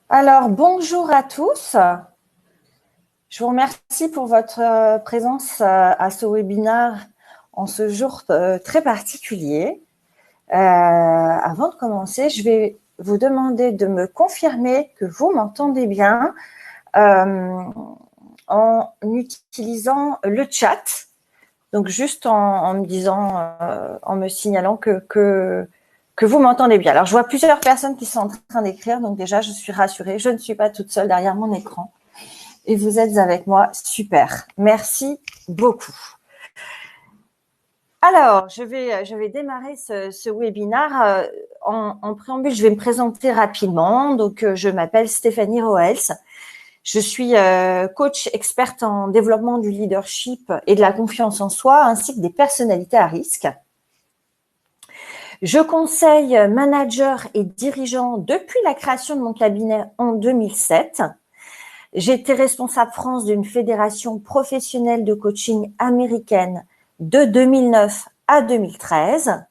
Alors, bonjour à tous. Je vous remercie pour votre présence à ce webinaire en ce jour très particulier. Avant de commencer, je vais vous demander de me confirmer que vous m'entendez bien en utilisant le chat. Donc, juste en me disant, en me signalant que vous m'entendez bien. Alors, je vois plusieurs personnes qui sont en train d'écrire, donc déjà, je suis rassurée. Je ne suis pas toute seule derrière mon écran. Et vous êtes avec moi, super. Merci beaucoup. Alors, je vais démarrer ce webinaire. En préambule, je vais me présenter rapidement. Donc, je m'appelle Stéphanie Roels. Je suis coach experte en développement du leadership et de la confiance en soi, ainsi que des personnalités à risque. Je conseille managers et dirigeants depuis la création de mon cabinet en 2007. J'ai été responsable France d'une fédération professionnelle de coaching américaine de 2009 à 2013.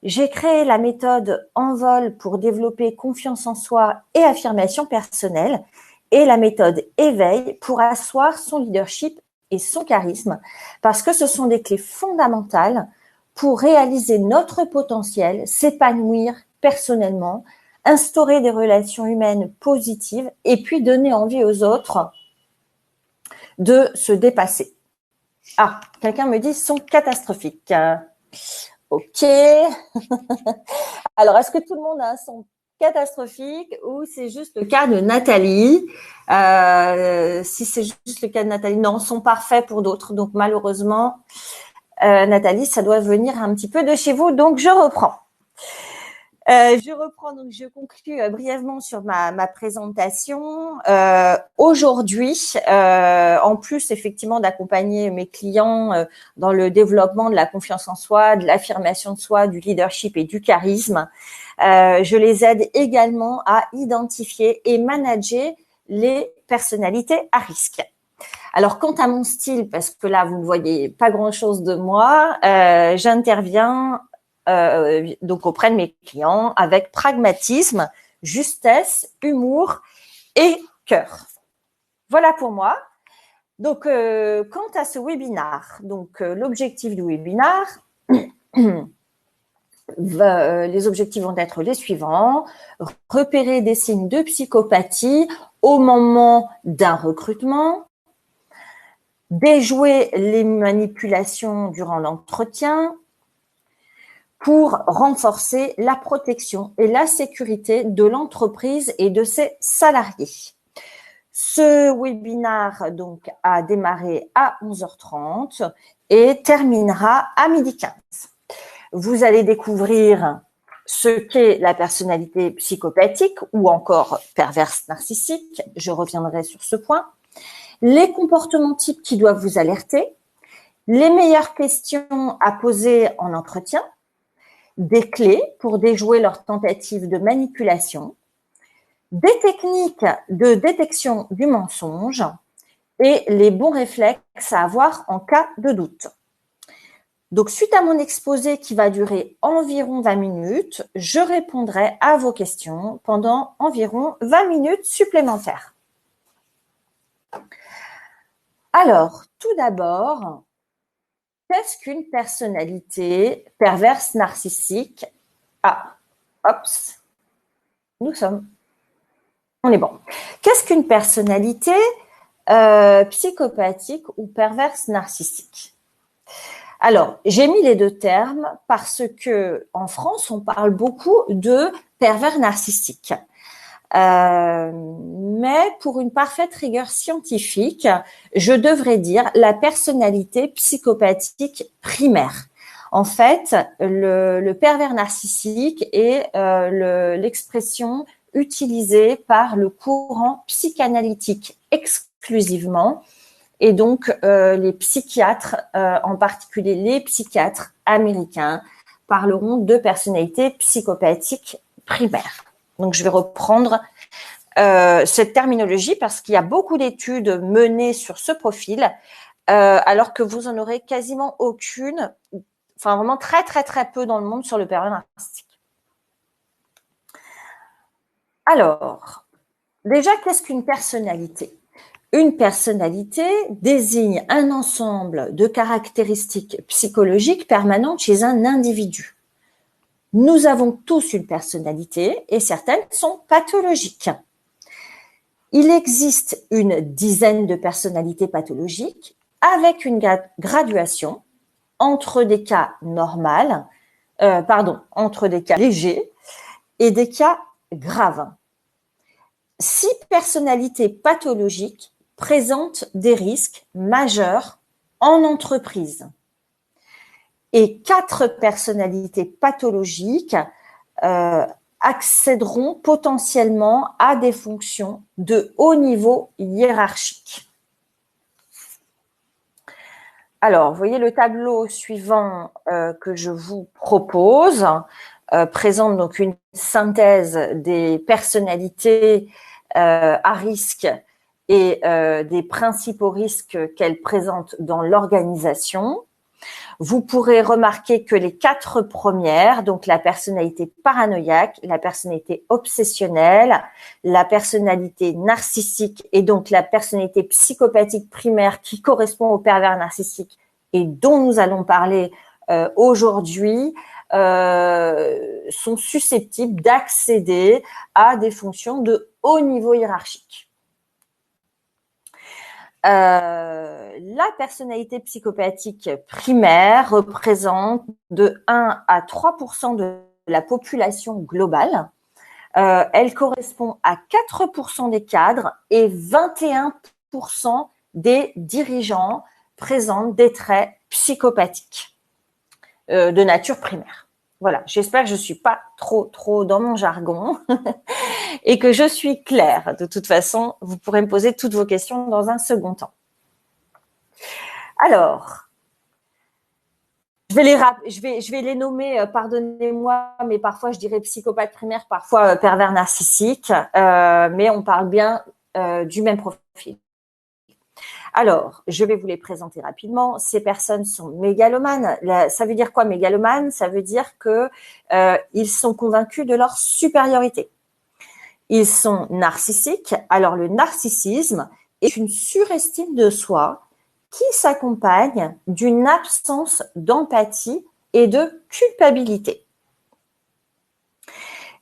J'ai créé la méthode Envol pour développer confiance en soi et affirmation personnelle et la méthode Éveil pour asseoir son leadership et son charisme parce que ce sont des clés fondamentales pour réaliser notre potentiel, s'épanouir personnellement, instaurer des relations humaines positives et puis donner envie aux autres de se dépasser. Ah, quelqu'un me dit son catastrophique. Ok. Alors, est-ce que tout le monde a un son catastrophique ou c'est juste le cas de Nathalie? Si c'est juste le cas de Nathalie, non, son parfait pour d'autres. Donc, malheureusement, Nathalie, ça doit venir un petit peu de chez vous. Donc, je reprends. Donc je conclue brièvement sur ma présentation. Aujourd'hui, en plus effectivement d'accompagner mes clients dans le développement de la confiance en soi, de l'affirmation de soi, du leadership et du charisme, je les aide également à identifier et manager les personnalités à risque. Alors, quant à mon style, parce que là, vous ne voyez pas grand-chose de moi, j'interviens donc auprès de mes clients avec pragmatisme, justesse, humour et cœur. Voilà pour moi. Donc, quant à ce webinaire, donc l'objectif du webinaire, les objectifs vont être les suivants. Repérer des signes de psychopathie au moment d'un recrutement, déjouer les manipulations durant l'entretien pour renforcer la protection et la sécurité de l'entreprise et de ses salariés. Ce webinaire donc a démarré à 11h30 et terminera à 12h15. Vous allez découvrir ce qu'est la personnalité psychopathique ou encore perverse narcissique. Je reviendrai sur ce point. Les comportements types qui doivent vous alerter, les meilleures questions à poser en entretien, des clés pour déjouer leurs tentatives de manipulation, des techniques de détection du mensonge et les bons réflexes à avoir en cas de doute. Donc, suite à mon exposé qui va durer environ 20 minutes, je répondrai à vos questions pendant environ 20 minutes supplémentaires. Alors, tout d'abord, qu'est-ce qu'une personnalité perverse narcissique? Ah, ops, on est bon. Qu'est-ce qu'une personnalité psychopathique ou perverse narcissique? Alors, j'ai mis les deux termes parce que en France, on parle beaucoup de pervers narcissique. Mais pour une parfaite rigueur scientifique, je devrais dire la personnalité psychopathique primaire. En fait, le pervers narcissique est l'expression utilisée par le courant psychanalytique exclusivement. Et donc, les psychiatres, en particulier les psychiatres américains, parleront de personnalité psychopathique primaire. Donc, je vais reprendre cette terminologie parce qu'il y a beaucoup d'études menées sur ce profil, alors que vous en aurez quasiment aucune, enfin vraiment très très très peu dans le monde sur le pervers narcissique. Alors, déjà, qu'est-ce qu'une personnalité? Une personnalité désigne un ensemble de caractéristiques psychologiques permanentes chez un individu. Nous avons tous une personnalité et certaines sont pathologiques. Il existe une dizaine de personnalités pathologiques avec une graduation entre des cas normaux, entre des cas légers et des cas graves. 6 personnalités pathologiques présentent des risques majeurs en entreprise. Et 4 personnalités pathologiques accéderont potentiellement à des fonctions de haut niveau hiérarchique. Alors, vous voyez le tableau suivant que je vous propose présente donc une synthèse des personnalités à risque et des principaux risques qu'elles présentent dans l'organisation. Vous pourrez remarquer que les 4 premières, donc la personnalité paranoïaque, la personnalité obsessionnelle, la personnalité narcissique et donc la personnalité psychopathique primaire qui correspond au pervers narcissique et dont nous allons parler aujourd'hui, sont susceptibles d'accéder à des fonctions de haut niveau hiérarchique. La personnalité psychopathique primaire représente de 1 à 3% de la population globale. Elle correspond à 4% des cadres et 21% des dirigeants présentent des traits psychopathiques de nature primaire. Voilà, j'espère que je ne suis pas trop dans mon jargon et que je suis claire. De toute façon, vous pourrez me poser toutes vos questions dans un second temps. Alors, je vais les nommer, pardonnez-moi, mais parfois je dirais psychopathe primaire, parfois pervers narcissique, mais on parle bien du même profil. Alors, je vais vous les présenter rapidement. Ces personnes sont mégalomanes. Ça veut dire quoi, mégalomane? Ça veut dire que ils sont convaincus de leur supériorité. Ils sont narcissiques. Alors, le narcissisme est une surestime de soi qui s'accompagne d'une absence d'empathie et de culpabilité.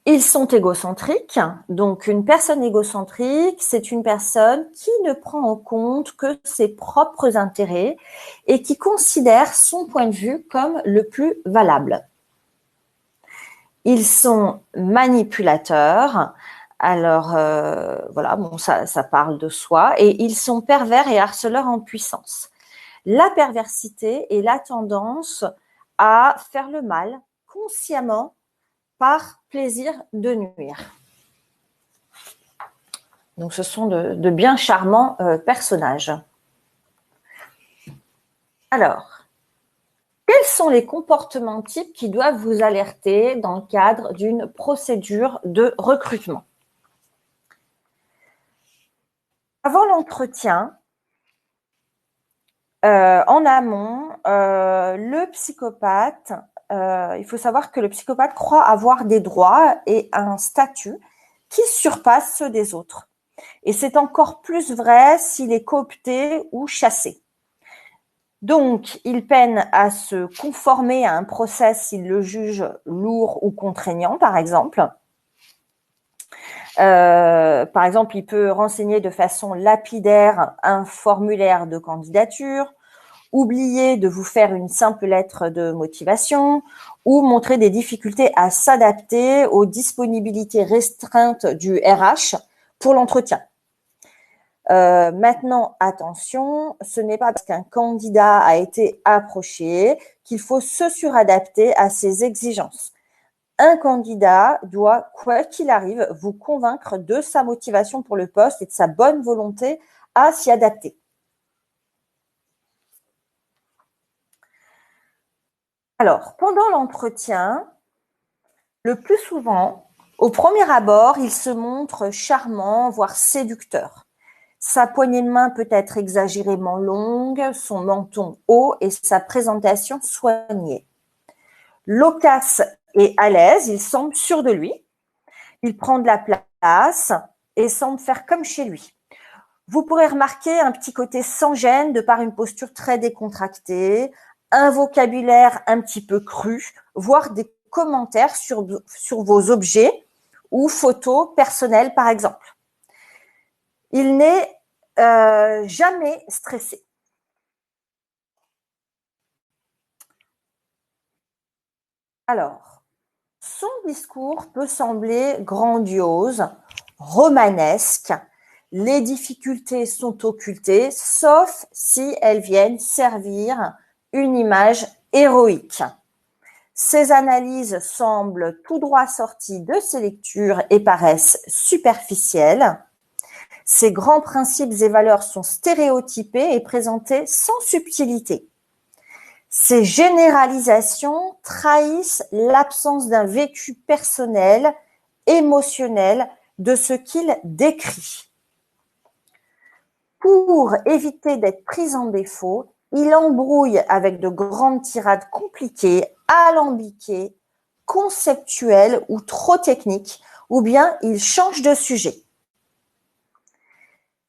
Ils sont égocentriques. Donc, une personne égocentrique, c'est une personne qui ne prend en compte que ses propres intérêts et qui considère son point de vue comme le plus valable. Ils sont manipulateurs. Alors, voilà, bon, ça parle de soi. Et ils sont pervers et harceleurs en puissance. La perversité est la tendance à faire le mal consciemment par plaisir de nuire. Donc, ce sont de bien charmants personnages. Alors, quels sont les comportements types qui doivent vous alerter dans le cadre d'une procédure de recrutement? Avant l'entretien, en amont, le psychopathe, il faut savoir que le psychopathe croit avoir des droits et un statut qui surpassent ceux des autres. Et c'est encore plus vrai s'il est coopté ou chassé. Donc, il peine à se conformer à un process s'il le juge lourd ou contraignant, par exemple. Par exemple, il peut renseigner de façon lapidaire un formulaire de candidature, oublier de vous faire une simple lettre de motivation ou montrer des difficultés à s'adapter aux disponibilités restreintes du RH pour l'entretien. Maintenant, attention, ce n'est pas parce qu'un candidat a été approché qu'il faut se suradapter à ses exigences. Un candidat doit, quoi qu'il arrive, vous convaincre de sa motivation pour le poste et de sa bonne volonté à s'y adapter. Alors, pendant l'entretien, le plus souvent, au premier abord, il se montre charmant, voire séducteur. Sa poignée de main peut être exagérément longue, son menton haut et sa présentation soignée. Loquace et à l'aise, il semble sûr de lui. Il prend de la place et semble faire comme chez lui. Vous pourrez remarquer un petit côté sans gêne de par une posture très décontractée, un vocabulaire un petit peu cru, voire des commentaires sur vos objets ou photos personnelles, par exemple. Il n'est jamais stressé. Alors, son discours peut sembler grandiose, romanesque. Les difficultés sont occultées, sauf si elles viennent servir une image héroïque. Ces analyses semblent tout droit sorties de ses lectures et paraissent superficielles. Ces grands principes et valeurs sont stéréotypés et présentés sans subtilité. Ces généralisations trahissent l'absence d'un vécu personnel, émotionnel de ce qu'il décrit. Pour éviter d'être pris en défaut, il embrouille avec de grandes tirades compliquées, alambiquées, conceptuelles ou trop techniques, ou bien il change de sujet.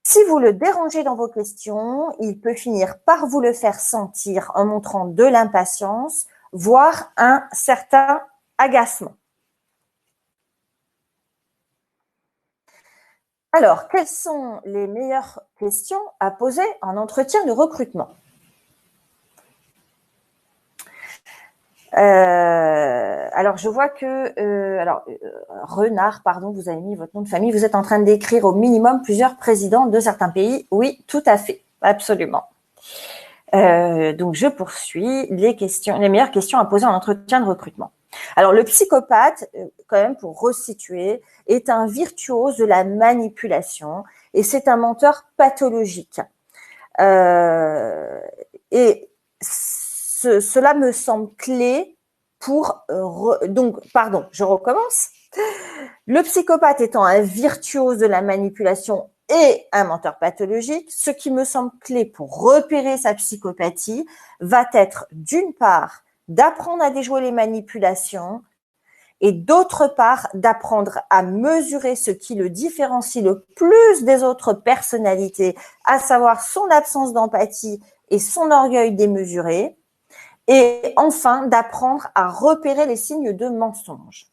Si vous le dérangez dans vos questions, il peut finir par vous le faire sentir en montrant de l'impatience, voire un certain agacement. Alors, quelles sont les meilleures questions à poser en entretien de recrutement ? Alors, je vois que Renard, pardon, vous avez mis votre nom de famille. Vous êtes en train de décrire au minimum plusieurs présidents de certains pays. Oui, tout à fait, absolument. Donc, je poursuis les meilleures questions à poser en entretien de recrutement. Alors, le psychopathe, quand même, pour resituer, est un virtuose de la manipulation et c'est un menteur pathologique. Et cela me semble clé pour… je recommence. Le psychopathe étant un virtuose de la manipulation et un menteur pathologique, ce qui me semble clé pour repérer sa psychopathie va être d'une part d'apprendre à déjouer les manipulations et d'autre part d'apprendre à mesurer ce qui le différencie le plus des autres personnalités, à savoir son absence d'empathie et son orgueil démesuré, et enfin d'apprendre à repérer les signes de mensonge.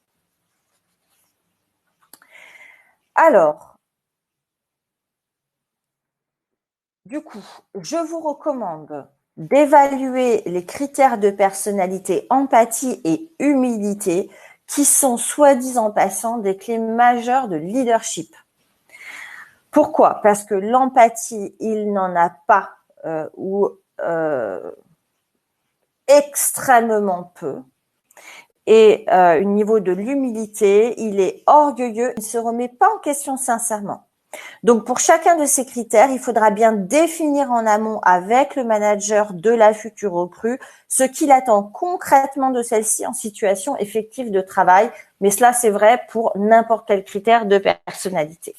Alors, du coup, je vous recommande d'évaluer les critères de personnalité, empathie et humilité qui sont, soit dit en passant, des clés majeures de leadership. Pourquoi ? Parce que l'empathie, il n'en a pas ou extrêmement peu. Et au niveau de l'humilité, il est orgueilleux, il ne se remet pas en question sincèrement. Donc, pour chacun de ces critères, il faudra bien définir en amont avec le manager de la future recrue ce qu'il attend concrètement de celle-ci en situation effective de travail. Mais cela, c'est vrai pour n'importe quel critère de personnalité.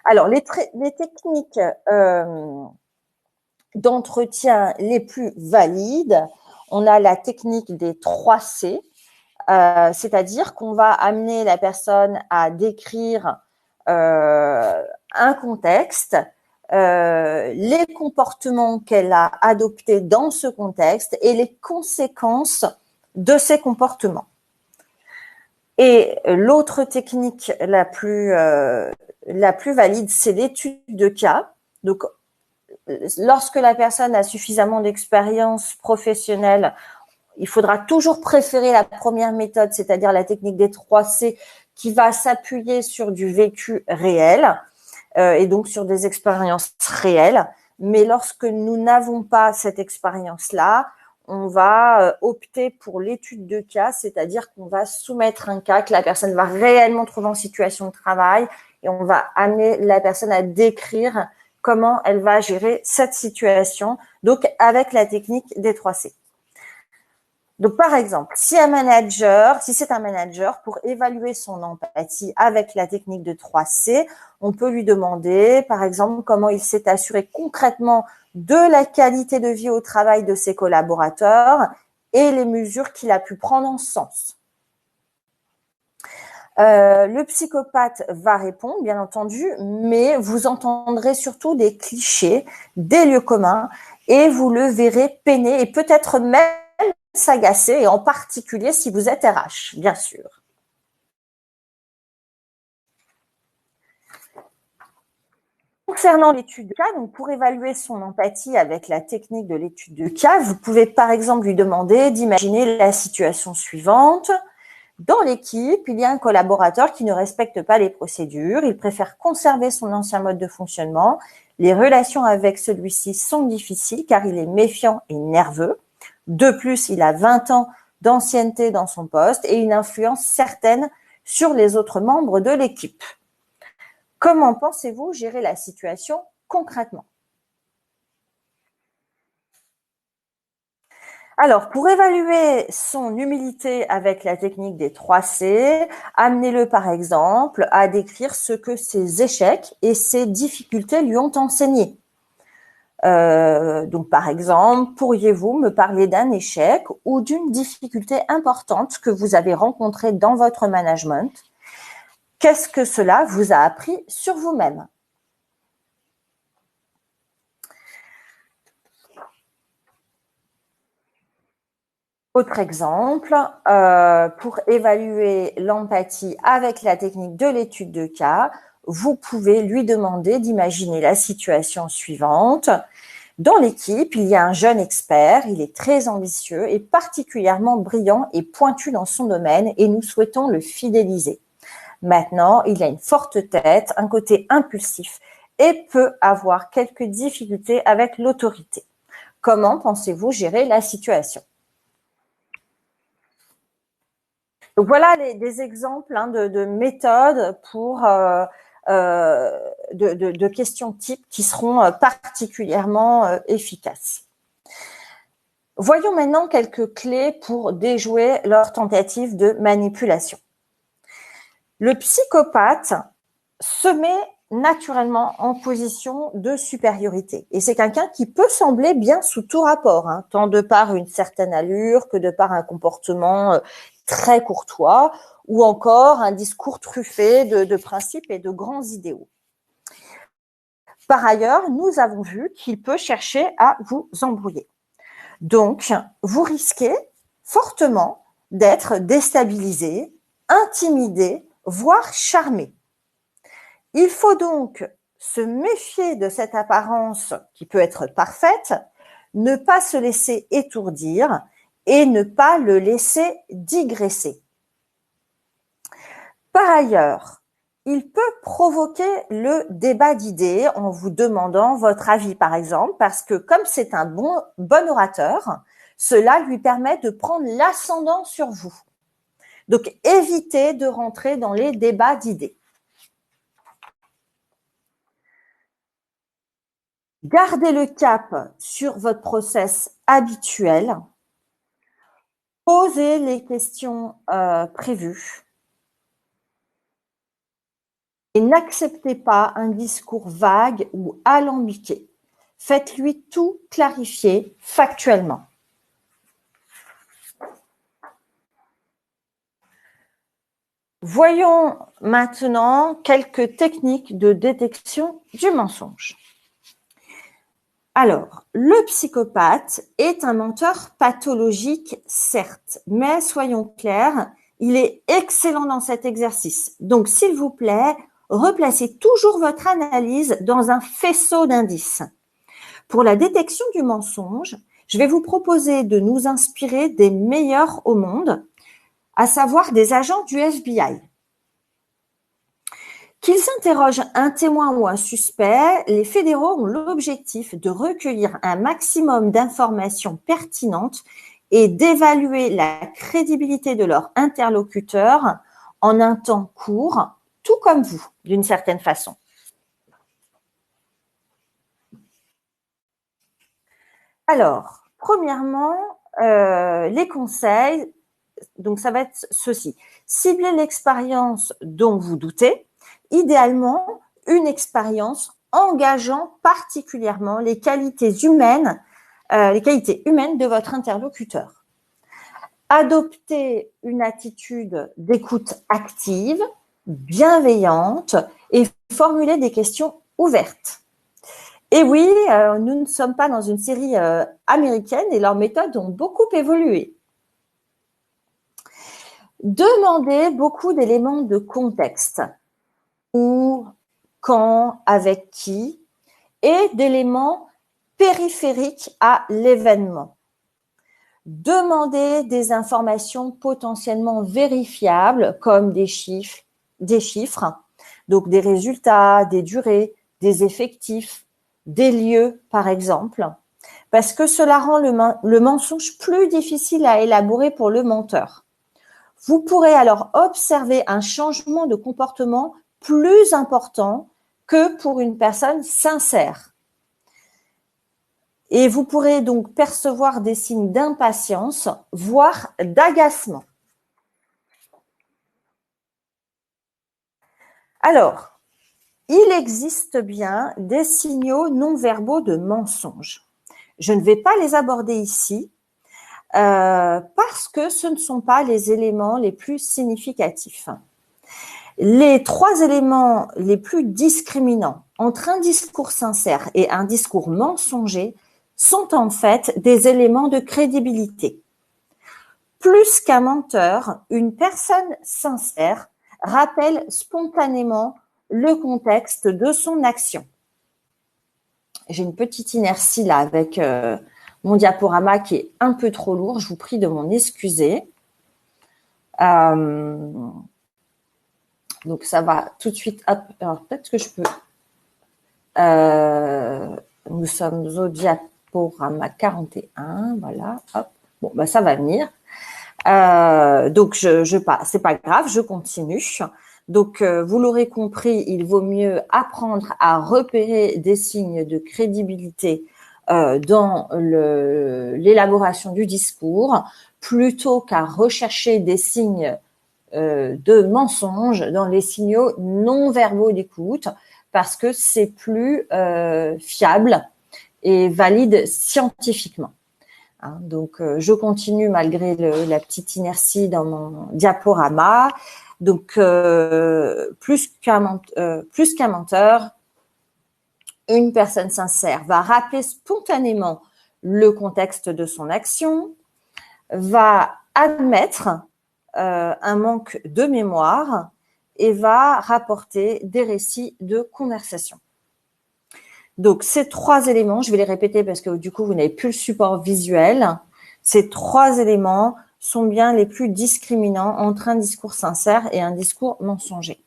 Alors, les techniques d'entretien les plus valides, on a la technique des 3C, c'est-à-dire qu'on va amener la personne à décrire un contexte, les comportements qu'elle a adoptés dans ce contexte et les conséquences de ces comportements. Et l'autre technique la plus valide, c'est l'étude de cas. Donc, lorsque la personne a suffisamment d'expérience professionnelle, il faudra toujours préférer la première méthode, c'est-à-dire la technique des 3C, qui va s'appuyer sur du vécu réel et donc sur des expériences réelles. Mais lorsque nous n'avons pas cette expérience-là, on va opter pour l'étude de cas, c'est-à-dire qu'on va soumettre un cas que la personne va réellement trouver en situation de travail et on va amener la personne à décrire comment elle va gérer cette situation, donc avec la technique des 3C. Donc, par exemple, si c'est un manager, pour évaluer son empathie avec la technique de 3C, on peut lui demander, par exemple, comment il s'est assuré concrètement de la qualité de vie au travail de ses collaborateurs et les mesures qu'il a pu prendre en ce sens. Le psychopathe va répondre, bien entendu, mais vous entendrez surtout des clichés, des lieux communs, et vous le verrez peiner et peut-être même s'agacer, et en particulier si vous êtes RH, bien sûr. Concernant l'étude de cas, donc pour évaluer son empathie avec la technique de l'étude de cas, vous pouvez par exemple lui demander d'imaginer la situation suivante. Dans l'équipe, il y a un collaborateur qui ne respecte pas les procédures, il préfère conserver son ancien mode de fonctionnement. Les relations avec celui-ci sont difficiles car il est méfiant et nerveux. De plus, il a 20 ans d'ancienneté dans son poste et une influence certaine sur les autres membres de l'équipe. Comment pensez-vous gérer la situation concrètement? Alors, pour évaluer son humilité avec la technique des 3 C, amenez-le par exemple à décrire ce que ses échecs et ses difficultés lui ont enseigné. Donc, par exemple, pourriez-vous me parler d'un échec ou d'une difficulté importante que vous avez rencontrée dans votre management? Qu'est-ce que cela vous a appris sur vous-même? Autre exemple, pour évaluer l'empathie avec la technique de l'étude de cas, vous pouvez lui demander d'imaginer la situation suivante. Dans l'équipe, il y a un jeune expert, il est très ambitieux et particulièrement brillant et pointu dans son domaine et nous souhaitons le fidéliser. Maintenant, il a une forte tête, un côté impulsif et peut avoir quelques difficultés avec l'autorité. Comment pensez-vous gérer la situation? Donc voilà des exemples de méthodes pour de questions types qui seront particulièrement efficaces. Voyons maintenant quelques clés pour déjouer leur tentative de manipulation. Le psychopathe se met naturellement en position de supériorité. Et c'est quelqu'un qui peut sembler bien sous tout rapport, tant de par une certaine allure que de par un comportement très courtois ou encore un discours truffé de principes et de grands idéaux. Par ailleurs, nous avons vu qu'il peut chercher à vous embrouiller. Donc, vous risquez fortement d'être déstabilisé, intimidé, voire charmé. Il faut donc se méfier de cette apparence qui peut être parfaite, ne pas se laisser étourdir et ne pas le laisser digresser. Par ailleurs, il peut provoquer le débat d'idées en vous demandant votre avis, par exemple, parce que comme c'est un bon orateur, cela lui permet de prendre l'ascendant sur vous. Donc, évitez de rentrer dans les débats d'idées. Gardez le cap sur votre process habituel. Posez les questions prévues. Et n'acceptez pas un discours vague ou alambiqué. Faites-lui tout clarifier factuellement. Voyons maintenant quelques techniques de détection du mensonge. Alors, le psychopathe est un menteur pathologique, certes, mais soyons clairs, il est excellent dans cet exercice. Donc, s'il vous plaît, replacez toujours votre analyse dans un faisceau d'indices. Pour la détection du mensonge, je vais vous proposer de nous inspirer des meilleurs au monde, à savoir des agents du FBI. Qu'ils interrogent un témoin ou un suspect, les fédéraux ont l'objectif de recueillir un maximum d'informations pertinentes et d'évaluer la crédibilité de leur interlocuteur en un temps court, tout comme vous, d'une certaine façon. Alors, premièrement, les conseils, donc ça va être ceci. Ciblez l'expérience dont vous doutez, idéalement une expérience engageant particulièrement les qualités humaines de votre interlocuteur. adopter une attitude d'écoute active, bienveillante et formuler des questions ouvertes. Et oui, nous ne sommes pas dans une série américaine et leurs méthodes ont beaucoup évolué. Demander beaucoup d'éléments de contexte, où, quand, avec qui, et d'éléments périphériques à l'événement. Demander des informations potentiellement vérifiables comme des chiffres, donc des résultats, des durées, des effectifs, des lieux par exemple, parce que cela rend le mensonge plus difficile à élaborer pour le menteur. Vous pourrez alors observer un changement de comportement plus important que pour une personne sincère. Et vous pourrez donc percevoir des signes d'impatience, voire d'agacement. Alors, il existe bien des signaux non-verbaux de mensonge. Je ne vais pas les aborder ici parce que ce ne sont pas les éléments les plus significatifs. Les 3 éléments les plus discriminants entre un discours sincère et un discours mensonger sont en fait des éléments de crédibilité. Plus qu'un menteur, une personne sincère rappelle spontanément le contexte de son action. J'ai une petite inertie là avec mon diaporama qui est un peu trop lourd. Je vous prie de m'en excuser. Donc ça va tout de suite. Hop, alors peut-être que je peux. Nous sommes au diaporama 41. Voilà. Hop. Bon, bah ça va venir. Donc c'est pas grave, je continue. Donc vous l'aurez compris, il vaut mieux apprendre à repérer des signes de crédibilité dans l'élaboration du discours plutôt qu'à rechercher des signes de mensonge dans les signaux non verbaux d'écoute parce que c'est plus fiable et valide scientifiquement. Donc, je continue malgré la petite inertie dans mon diaporama. Donc, plus qu'un menteur, une personne sincère va rappeler spontanément le contexte de son action, va admettre un manque de mémoire et va rapporter des récits de conversation. Donc, ces 3 éléments, je vais les répéter parce que du coup, vous n'avez plus le support visuel. Ces 3 éléments sont bien les plus discriminants entre un discours sincère et un discours mensonger.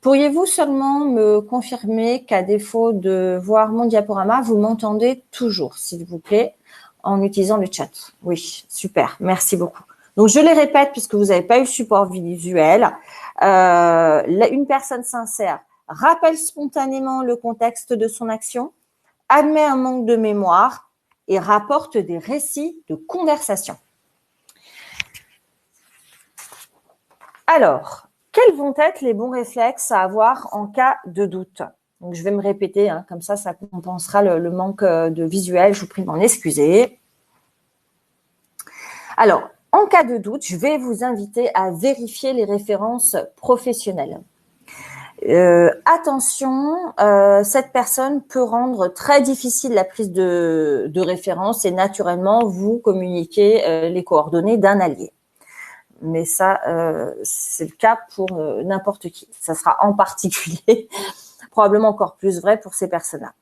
Pourriez-vous seulement me confirmer qu'à défaut de voir mon diaporama, vous m'entendez toujours, s'il vous plaît, en utilisant le chat? Oui, super, merci beaucoup. Donc, je les répète puisque vous n'avez pas eu le support visuel. Une personne sincère rappelle spontanément le contexte de son action, admet un manque de mémoire et rapporte des récits de conversation. Alors, quels vont être les bons réflexes à avoir en cas de doute? Donc, je vais me répéter, comme ça compensera le manque de visuel. Je vous prie de m'en excuser. Alors, en cas de doute, je vais vous inviter à vérifier les références professionnelles. Attention, cette personne peut rendre très difficile la prise de référence et naturellement vous communiquer les coordonnées d'un allié. Mais ça, c'est le cas pour n'importe qui. Ça sera en particulier probablement encore plus vrai pour ces personnes-là.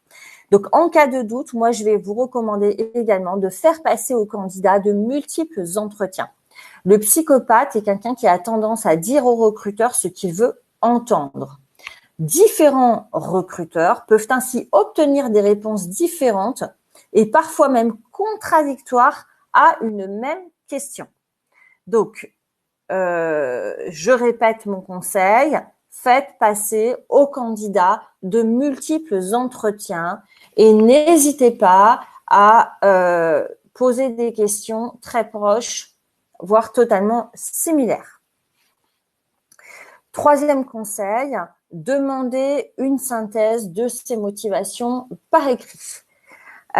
Donc, en cas de doute, moi, je vais vous recommander également de faire passer au candidat de multiples entretiens. Le psychopathe est quelqu'un qui a tendance à dire au recruteur ce qu'il veut entendre. Différents recruteurs peuvent ainsi obtenir des réponses différentes et parfois même contradictoires à une même question. Donc, je répète mon conseil, faites passer aux candidats de multiples entretiens et n'hésitez pas à poser des questions très proches, voire totalement similaires. 3e conseil, demandez une synthèse de ces motivations par écrit.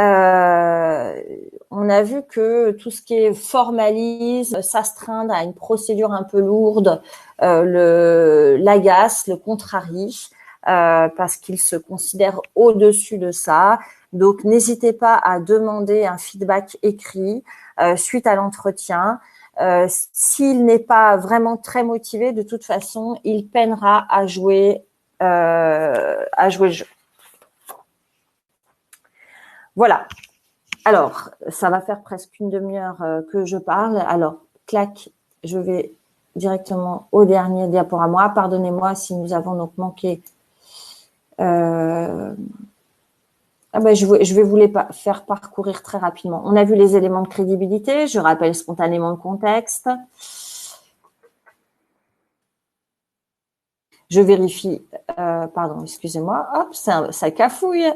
On a vu que tout ce qui est formalisme, s'astreindre à une procédure un peu lourde, l'agace, le contrarie, parce qu'il se considère au-dessus de ça. Donc, n'hésitez pas à demander un feedback écrit suite à l'entretien. S'il n'est pas vraiment très motivé, de toute façon, il peinera à jouer le jeu. Voilà. Alors, ça va faire presque une demi-heure que je parle. Alors, clac, je vais directement au dernier diaporama. Pardonnez-moi si nous avons donc manqué. Je vais vous les faire parcourir très rapidement. On a vu les éléments de crédibilité. Je rappelle spontanément le contexte. Je vérifie. Pardon, excusez-moi. Hop, ça cafouille.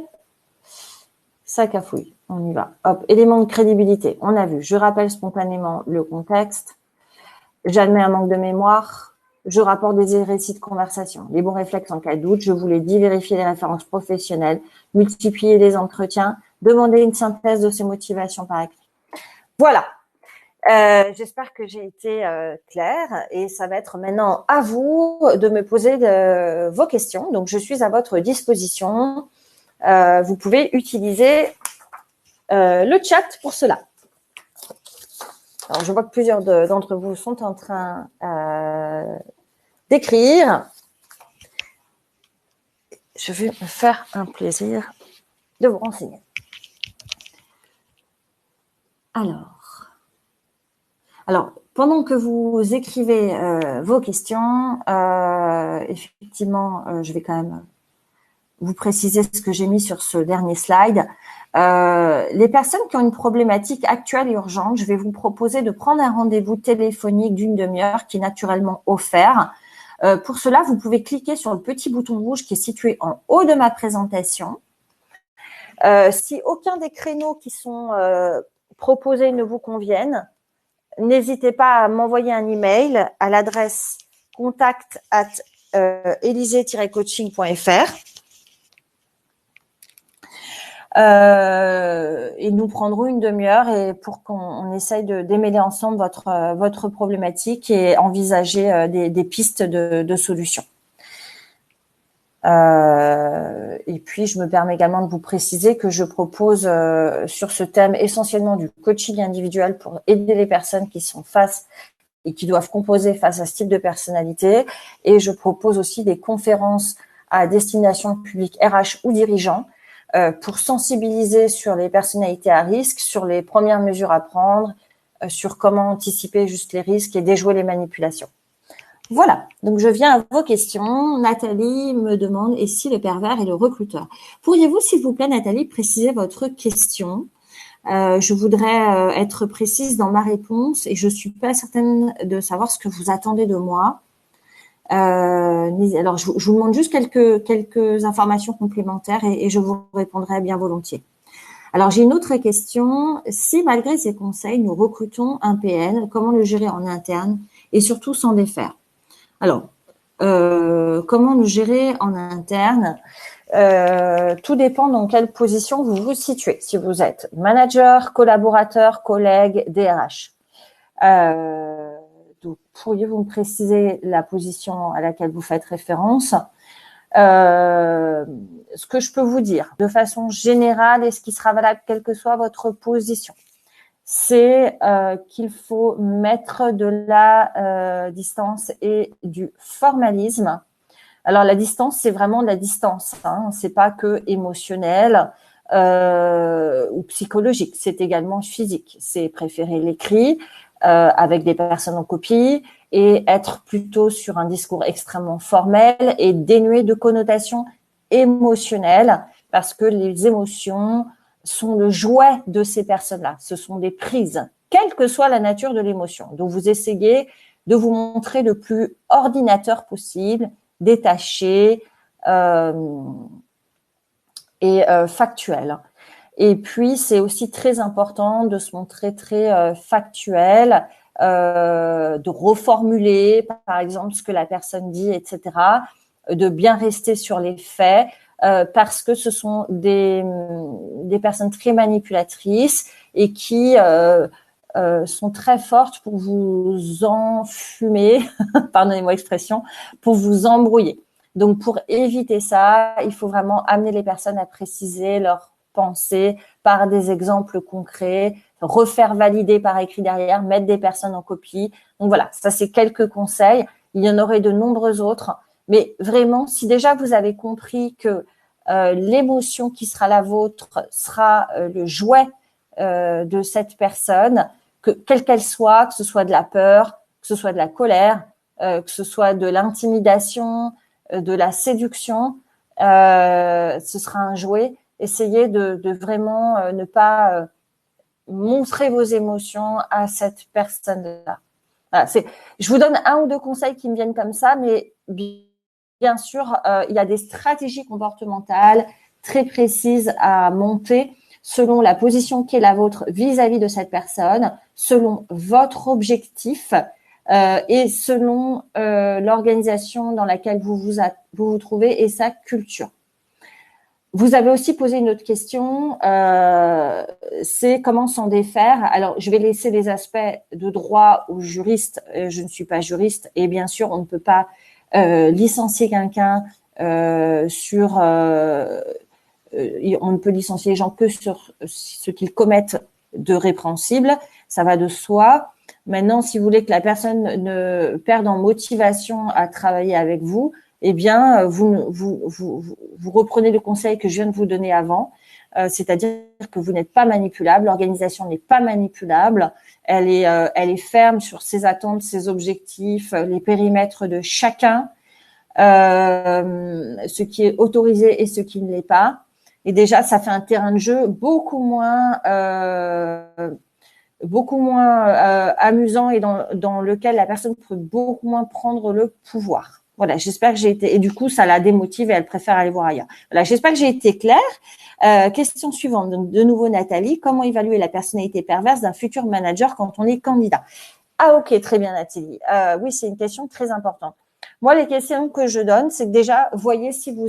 Ça cafouille. On y va. Hop, éléments de crédibilité. On a vu. Je rappelle spontanément le contexte. J'admets un manque de mémoire. Je rapporte des récits de conversation. Les bons réflexes en cas de doute. Je vous l'ai dit, vérifier les références professionnelles, multiplier les entretiens, demander une synthèse de ses motivations par écrit. Voilà. J'espère que j'ai été claire et ça va être maintenant à vous de me poser vos questions. Donc, je suis à votre disposition. Vous pouvez utiliser le chat pour cela. Alors, je vois que plusieurs d'entre vous sont en train d'écrire. Je vais me faire un plaisir de vous renseigner. Alors, pendant que vous écrivez vos questions, effectivement, je vais quand même vous préciser ce que j'ai mis sur ce dernier slide. Les personnes qui ont une problématique actuelle et urgente, je vais vous proposer de prendre un rendez-vous téléphonique d'une demi-heure qui est naturellement offert. Pour cela, vous pouvez cliquer sur le petit bouton rouge qui est situé en haut de ma présentation. Si aucun des créneaux qui sont proposés ne vous conviennent, n'hésitez pas à m'envoyer un email à l'adresse contact@elysée-coaching.fr. Et nous prendrons une demi-heure et pour qu'on essaye de démêler ensemble votre problématique et envisager des pistes de solutions. Et puis, je me permets également de vous préciser que je propose sur ce thème essentiellement du coaching individuel pour aider les personnes qui sont face et qui doivent composer face à ce type de personnalité. Et je propose aussi des conférences à destination publique RH ou dirigeants pour sensibiliser sur les personnalités à risque, sur les premières mesures à prendre, sur comment anticiper juste les risques et déjouer les manipulations. Voilà, donc je viens à vos questions. Nathalie me demande, et si le pervers est le recruteur? Pourriez-vous, s'il vous plaît, Nathalie, préciser votre question? Je voudrais être précise dans ma réponse et je suis pas certaine de savoir ce que vous attendez de moi. Alors, je vous demande juste quelques informations complémentaires et je vous répondrai bien volontiers. Alors, j'ai une autre question. Si, malgré ces conseils, nous recrutons un PN, comment le gérer en interne et surtout sans défaire? Alors, comment le gérer en interne? Tout dépend dans quelle position vous vous situez. Si vous êtes manager, collaborateur, collègue, DRH. Donc, pourriez-vous me préciser la position à laquelle vous faites référence? Ce que je peux vous dire de façon générale et ce qui sera valable quelle que soit votre position, c'est qu'il faut mettre de la distance et du formalisme. Alors, la distance, c'est vraiment de la distance, hein. C'est pas que émotionnel ou psychologique, c'est également physique. C'est préférer l'écrit avec des personnes en copie et être plutôt sur un discours extrêmement formel et dénué de connotations émotionnelles parce que les émotions sont le jouet de ces personnes-là. Ce sont des prises, quelle que soit la nature de l'émotion. Donc, vous essayez de vous montrer le plus ordinateur possible, détaché et factuel. Et puis, c'est aussi très important de se montrer très factuel, de reformuler, par exemple, ce que la personne dit, etc., de bien rester sur les faits, parce que ce sont des personnes très manipulatrices et qui sont très fortes pour vous enfumer, pardonnez-moi l'expression, pour vous embrouiller. Donc, pour éviter ça, il faut vraiment amener les personnes à préciser leurs pensées par des exemples concrets, refaire valider par écrit derrière, mettre des personnes en copie. Donc voilà, ça c'est quelques conseils. Il y en aurait de nombreux autres. Mais vraiment, si déjà vous avez compris que l'émotion qui sera la vôtre sera le jouet de cette personne, quelle qu'elle soit, que ce soit de la peur, que ce soit de la colère, que ce soit de l'intimidation, de la séduction, ce sera un jouet. Essayez de vraiment ne pas montrer vos émotions à cette personne-là. Voilà, je vous donne un ou deux conseils qui me viennent comme ça, mais bien sûr, il y a des stratégies comportementales très précises à monter selon la position qui est la vôtre vis-à-vis de cette personne, selon votre objectif et selon l'organisation dans laquelle vous vous trouvez et sa culture. Vous avez aussi posé une autre question, c'est comment s'en défaire. Alors, je vais laisser les aspects de droit aux juristes. Je ne suis pas juriste et bien sûr, on ne peut pas licencier quelqu'un sur... on ne peut licencier les gens que sur ce qu'ils commettent de répréhensible. Ça va de soi. Maintenant, si vous voulez que la personne ne perde en motivation à travailler avec vous, eh bien, vous reprenez le conseil que je viens de vous donner avant, c'est-à-dire que vous n'êtes pas manipulable, l'organisation n'est pas manipulable, elle est ferme sur ses attentes, ses objectifs, les périmètres de chacun, ce qui est autorisé et ce qui ne l'est pas. Et déjà, ça fait un terrain de jeu beaucoup moins amusant et dans lequel la personne peut beaucoup moins prendre le pouvoir. Voilà, j'espère que j'ai été... Et du coup, ça la démotive et elle préfère aller voir ailleurs. Voilà, j'espère que j'ai été claire. Question suivante, donc, de nouveau Nathalie. Comment évaluer la personnalité perverse d'un futur manager quand on est candidat? Ah ok, très bien Nathalie. Oui, c'est une question très importante. Moi, les questions que je donne, c'est que déjà, voyez si vous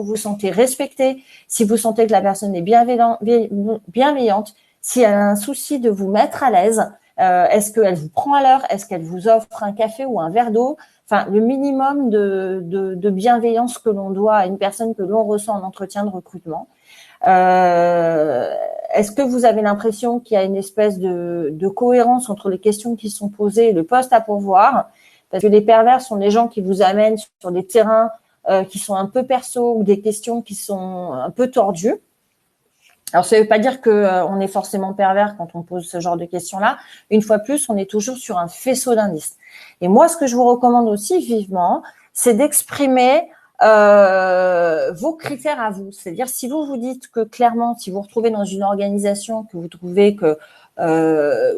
vous sentez respecté, si vous sentez que la personne est bienveillante, si elle a un souci de vous mettre à l'aise, est-ce qu'elle vous prend à l'heure, est-ce qu'elle vous offre un café ou un verre d'eau, enfin, le minimum de bienveillance que l'on doit à une personne que l'on ressent en entretien de recrutement. Est-ce que vous avez l'impression qu'il y a une espèce de cohérence entre les questions qui sont posées et le poste à pourvoir? Parce que les pervers sont les gens qui vous amènent sur des terrains qui sont un peu perso ou des questions qui sont un peu tordues. Alors, ça ne veut pas dire qu'on est forcément pervers quand on pose ce genre de questions-là. Une fois plus, on est toujours sur un faisceau d'indices. Et moi, ce que je vous recommande aussi vivement, c'est d'exprimer vos critères à vous. C'est-à-dire, si vous vous dites que clairement, si vous vous retrouvez dans une organisation que vous trouvez que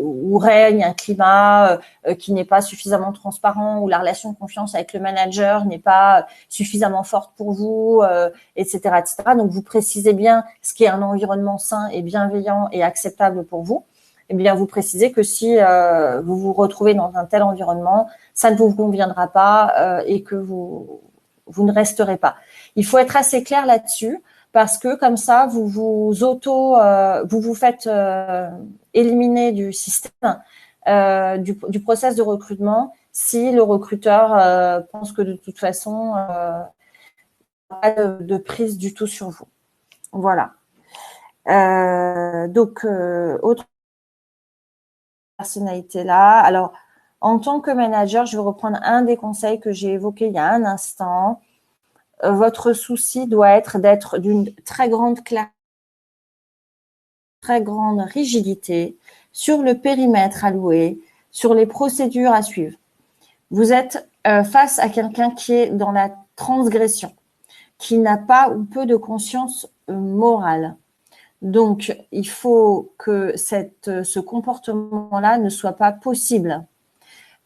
où règne un climat qui n'est pas suffisamment transparent, où la relation de confiance avec le manager n'est pas suffisamment forte pour vous, etc., etc. Donc, vous précisez bien ce qui est un environnement sain et bienveillant et acceptable pour vous. Eh bien, vous précisez que si vous vous retrouvez dans un tel environnement, ça ne vous conviendra pas et que vous ne resterez pas. Il faut être assez clair là-dessus parce que comme ça, vous vous faites éliminer du système, du process de recrutement si le recruteur pense que de toute façon, pas de prise du tout sur vous. Voilà. Donc, autre personnalité là. Alors, en tant que manager, je vais reprendre un des conseils que j'ai évoqué il y a un instant. Votre souci doit être d'être d'une très grande clarté, très grande rigidité sur le périmètre alloué, sur les procédures à suivre. Vous êtes face à quelqu'un qui est dans la transgression, qui n'a pas ou peu de conscience morale. Donc, il faut que ce comportement-là ne soit pas possible.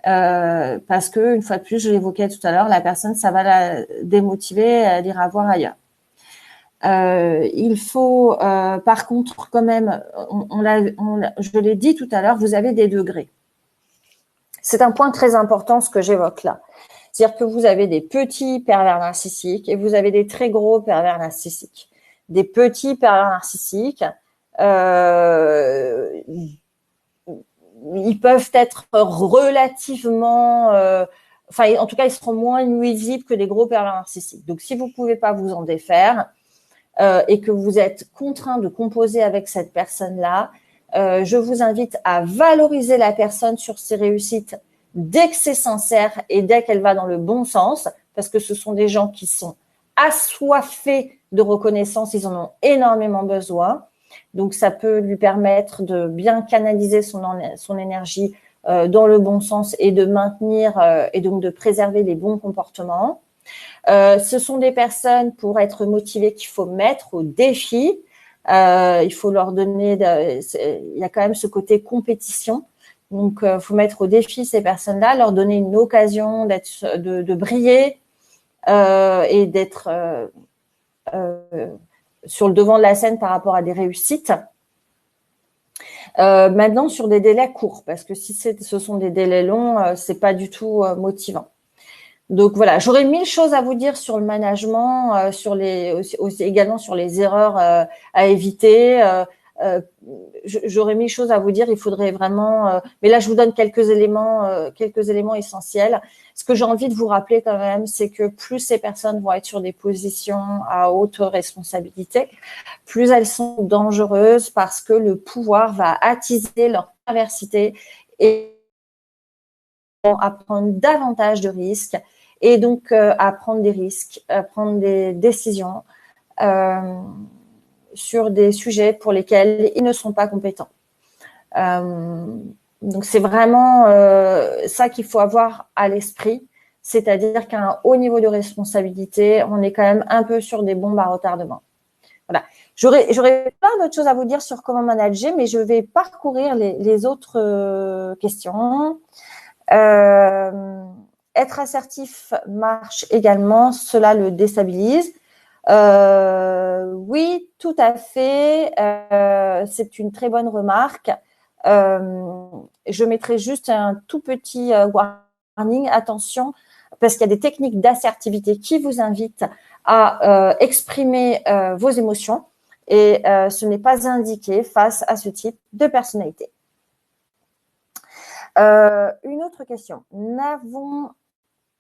Parce que, une fois de plus, je l'évoquais tout à l'heure, la personne, ça va la démotiver, elle ira voir ailleurs. Il faut, par contre, quand même, je l'ai dit tout à l'heure, vous avez des degrés. C'est un point très important, ce que j'évoque là. C'est-à-dire que vous avez des petits pervers narcissiques et vous avez des très gros pervers narcissiques. Des petits pervers narcissiques, ils peuvent être relativement, en tout cas, ils seront moins nuisibles que des gros pervers narcissiques. Donc, si vous ne pouvez pas vous en défaire et que vous êtes contraint de composer avec cette personne-là, je vous invite à valoriser la personne sur ses réussites dès que c'est sincère et dès qu'elle va dans le bon sens, parce que ce sont des gens qui sont assoiffés de reconnaissance, ils en ont énormément besoin. Donc, ça peut lui permettre de bien canaliser son énergie dans le bon sens et de maintenir et donc de préserver les bons comportements. Ce sont des personnes, pour être motivées, qu'il faut mettre au défi. Il faut leur donner, il y a quand même ce côté compétition. Donc, il faut mettre au défi ces personnes-là, leur donner une occasion de briller et d'être sur le devant de la scène par rapport à des réussites. Maintenant, sur des délais courts, parce que si ce sont des délais longs, c'est pas du tout motivant. Donc voilà, j'aurais 1000 choses à vous dire sur le management, également sur les erreurs à éviter. J'aurais 1000 choses à vous dire. Il faudrait vraiment, mais là je vous donne quelques éléments essentiels. Ce que j'ai envie de vous rappeler quand même, c'est que plus ces personnes vont être sur des positions à haute responsabilité, plus elles sont dangereuses parce que le pouvoir va attiser leur perversité et à prendre davantage de risques et donc à prendre des risques, à prendre des décisions sur des sujets pour lesquels ils ne sont pas compétents. Donc c'est vraiment ça qu'il faut avoir à l'esprit, c'est-à-dire qu'à un haut niveau de responsabilité, on est quand même un peu sur des bombes à retardement. Voilà. J'aurais plein d'autres choses à vous dire sur comment manager, mais je vais parcourir les autres questions. Être assertif marche également, cela le déstabilise. Oui, tout à fait. C'est une très bonne remarque. Je mettrai juste un tout petit warning. Attention, parce qu'il y a des techniques d'assertivité qui vous invitent à exprimer vos émotions et ce n'est pas indiqué face à ce type de personnalité. Une autre question. N'avons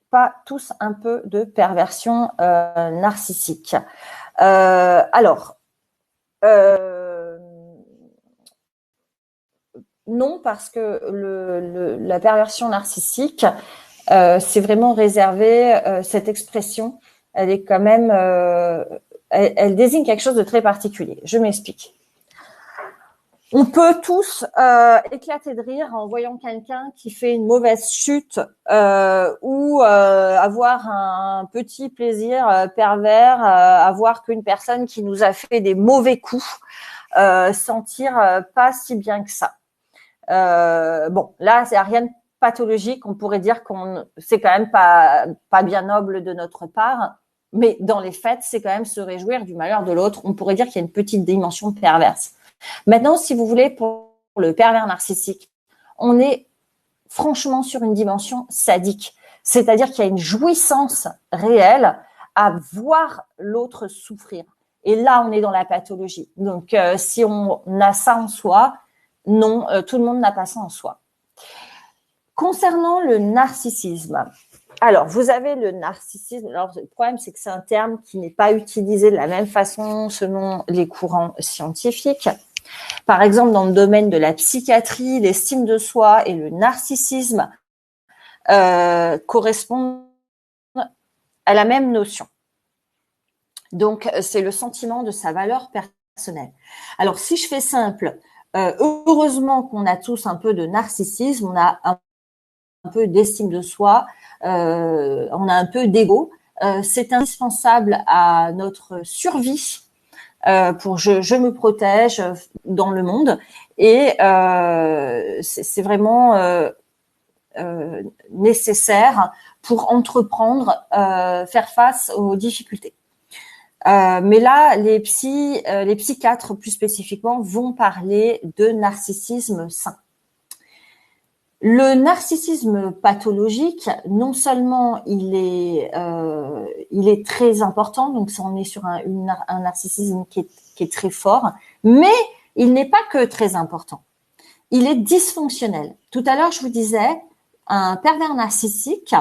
pas tous un peu de perversion narcissique? Non, parce que la perversion narcissique, c'est vraiment réservé, cette expression, elle est quand même, elle désigne quelque chose de très particulier. Je m'explique. On peut tous éclater de rire en voyant quelqu'un qui fait une mauvaise chute ou avoir un petit plaisir pervers à voir qu'une personne qui nous a fait des mauvais coups sentir pas si bien que ça. Bon, là, c'est rien de pathologique. On pourrait dire c'est quand même pas bien noble de notre part, mais dans les faits, c'est quand même se réjouir du malheur de l'autre. On pourrait dire qu'il y a une petite dimension perverse. Maintenant, si vous voulez, pour le pervers narcissique, on est franchement sur une dimension sadique. C'est-à-dire qu'il y a une jouissance réelle à voir l'autre souffrir. Et là, on est dans la pathologie. Donc, si on a ça en soi, non, tout le monde n'a pas ça en soi. Concernant le narcissisme, alors, vous avez le narcissisme. Alors, le problème, c'est que c'est un terme qui n'est pas utilisé de la même façon selon les courants scientifiques. Par exemple, dans le domaine de la psychiatrie, l'estime de soi et le narcissisme correspondent à la même notion. Donc, c'est le sentiment de sa valeur personnelle. Alors, si je fais simple, heureusement qu'on a tous un peu de narcissisme, on a un peu d'estime de soi, on a un peu d'ego. C'est indispensable à notre survie pour je me protège dans le monde et c'est vraiment nécessaire pour entreprendre, faire face aux difficultés. Mais là, les psychiatres plus spécifiquement vont parler de narcissisme sain. Le narcissisme pathologique, non seulement il est très important, donc on est sur un narcissisme qui est très fort, mais il n'est pas que très important. Il est dysfonctionnel. Tout à l'heure, je vous disais, un pervers narcissique,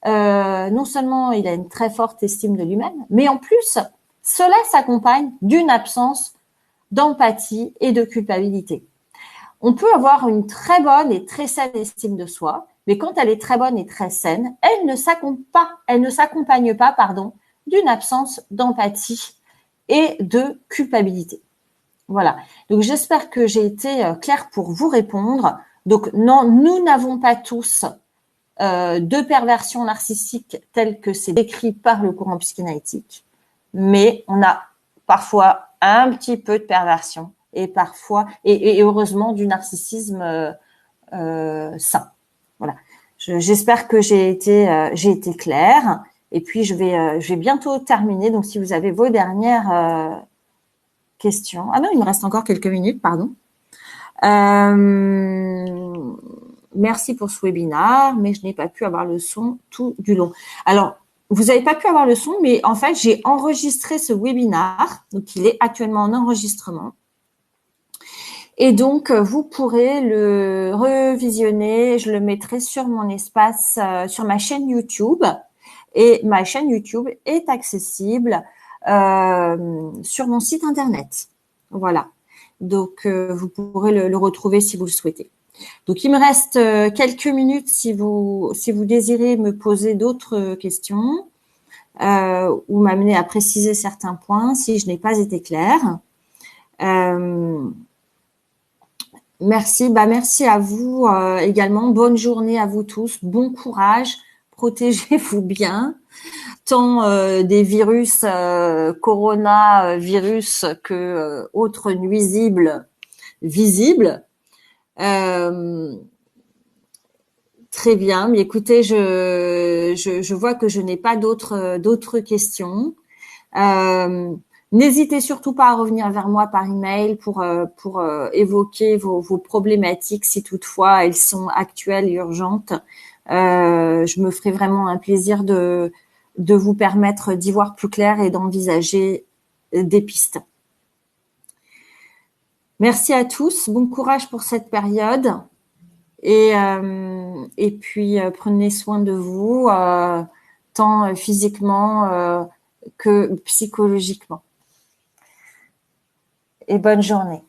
non seulement il a une très forte estime de lui-même, mais en plus, cela s'accompagne d'une absence d'empathie et de culpabilité. On peut avoir une très bonne et très saine estime de soi, mais quand elle est très bonne et très saine, elle ne s'accompagne pas, d'une absence d'empathie et de culpabilité. Voilà. Donc j'espère que j'ai été claire pour vous répondre. Donc non, nous n'avons pas tous de perversion narcissique telle que c'est décrit par le courant psychanalytique, mais on a parfois un petit peu de perversion et parfois, et heureusement, du narcissisme sain. Voilà. J'espère que j'ai été claire. Et puis je vais bientôt terminer. Donc si vous avez vos dernières questions. Ah non, il me reste encore quelques minutes, pardon. Merci pour ce webinaire, mais je n'ai pas pu avoir le son tout du long. Alors, vous n'avez pas pu avoir le son, mais en fait, j'ai enregistré ce webinaire. Donc, il est actuellement en enregistrement. Et donc, vous pourrez le revisionner. Je le mettrai sur mon espace, sur ma chaîne YouTube. Et ma chaîne YouTube est accessible sur mon site internet. Voilà. Donc, vous pourrez le retrouver si vous le souhaitez. Donc, il me reste quelques minutes si vous désirez me poser d'autres questions ou m'amener à préciser certains points si je n'ai pas été claire. Merci, merci à vous également. Bonne journée à vous tous. Bon courage. Protégez-vous bien, tant des virus coronavirus que autres nuisibles visibles. Très bien. Mais écoutez, je vois que je n'ai pas d'autres questions. N'hésitez surtout pas à revenir vers moi par email pour évoquer vos problématiques si toutefois elles sont actuelles et urgentes. Je me ferai vraiment un plaisir de vous permettre d'y voir plus clair et d'envisager des pistes. Merci à tous. Bon courage pour cette période. Et puis, prenez soin de vous, tant physiquement que psychologiquement. Et bonne journée.